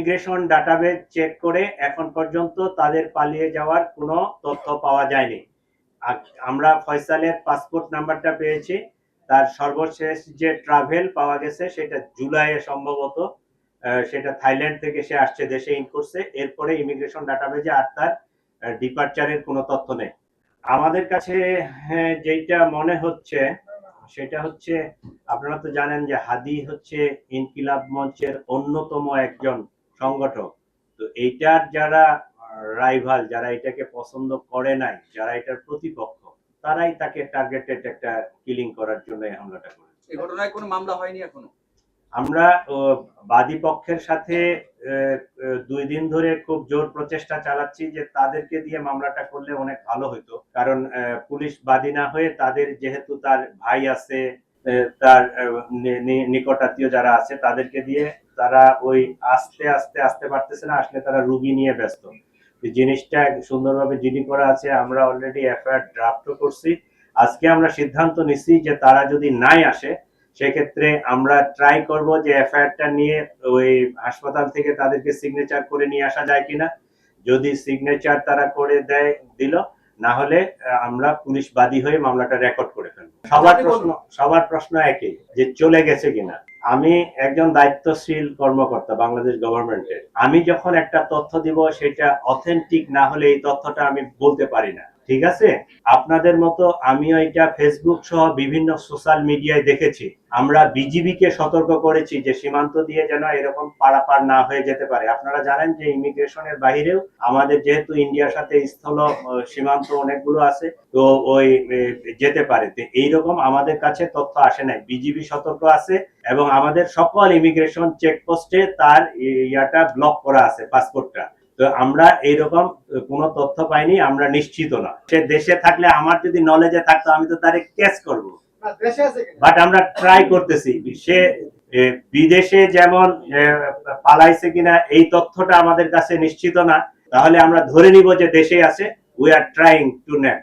Immigration database check করে এখন পর্যন্ত তাদের পালিয়ে যাওয়ার কোনো তথ্য পাওয়া যায়নি। আমরা ফয়সালের পাসপোর্ট নাম্বারটা পেয়েছি, তার সর্বশেষ যে ট্রাভেল পাওয়া গেছে সেটা জুলাইয়ে সম্ভবত, সেটা থাইল্যান্ড থেকে সে আসছে, দেশে ইন করছে। এরপরে ইমিগ্রেশন ডাটাবেজে আর তার ডিপারচারের কোনো তথ্য নেই আমাদের কাছে। যেটা মনে হচ্ছে সেটা হচ্ছে, আপনারা তো জানেন যে হাদি হচ্ছে ইনকিলাব মঞ্চের অন্যতম একজন সংগঠক। তো এইটার যারা রাইভাল, যারা এটাকে পছন্দ করে নাই, যারা এটার প্রতিপক্ষ, তারাই তাকে টার্গেটেড একটা কিলিং করার জন্য এই হামলাটা করেছে। এই ঘটনায় কোনো মামলা হয়নি এখনো? আমরা বাদী পক্ষের সাথে 2 দিন ধরে খুব জোর প্রচেষ্টা চালাচ্ছি যে তাদেরকে দিয়ে মামলাটা করলে অনেক ভালো হতো, কারণ পুলিশ বাদী না হয়ে তাদের, যেহেতু তার ভাই আছে, তার নিকটাত্মীয় যারা আছে, তাদেরকে দিয়ে তারা ওই আসতে পারতেছে না, আসলে তারা রুগী নিয়ে ব্যস্ত। জিনিসটা সুন্দরভাবে জিডি করা আছে, আমরা অলরেডি এফআইআর ড্রাফটও করছি। আজকে আমরা সিদ্ধান্ত নিচ্ছি যে তারা যদি নাই আসে, সেক্ষেত্রে আমরা ট্রাই করব যে এফআইআরটা নিয়ে ওই হাসপাতাল থেকে তাদেরকে সিগনেচার করে নিয়ে আসা যায় কিনা। যদি সিগনেচার তারা করে দিল, না হলে আমরা পুলিশ বাদী হয়ে মামলাটা রেকর্ড করে ফেলবো। সবার প্রশ্ন একই, যে চলে গেছে কিনা। আমি একজন দায়িত্বশীল কর্মকর্তা বাংলাদেশ গভর্নমেন্টের, আমি যখন একটা তথ্য দিব সেটা অথেন্টিক না হলে এই তথ্যটা আমি বলতে পারি না, ঠিক আছে? আপনাদের মতো আমিও এটা ফেসবুক সহ বিভিন্ন সোশ্যাল মিডিয়ায় দেখেছি। আমরা বিজিবিকে সতর্ক করেছি যে সীমান্ত দিয়ে যেন এরকম পারাপার না হয়ে যেতে পারে। আপনারা জানেন যে ইমিগ্রেশনের বাহিরেও আমাদের যেহেতু ইন্ডিয়ার সাথে স্থল সীমান্ত অনেকগুলো আছে, তো ওই যেতে পারে। তো এইরকম আমাদের কাছে তথ্য আসে নাই, বিজিবি সতর্ক আছে এবং আমাদের সকল ইমিগ্রেশন চেকপোস্টে তার ইয়াটা ব্লক করা আছে, পাসপোর্টটা। তো আমরা এইরকম কোনো তথ্য পাইনি, আমরা নিশ্চিত না। সে দেশে থাকলে আমার যদি নলেজে থাকতো আমি তো তারে কেস করব, বাট আমরা ট্রাই করতেছি। সে বিদেশে যেমন পালাইছে কিনা এই তথ্যটা আমাদের কাছে নিশ্চিত না, তাহলে আমরা ধরে নিব যে দেশে আছে। We are trying to net.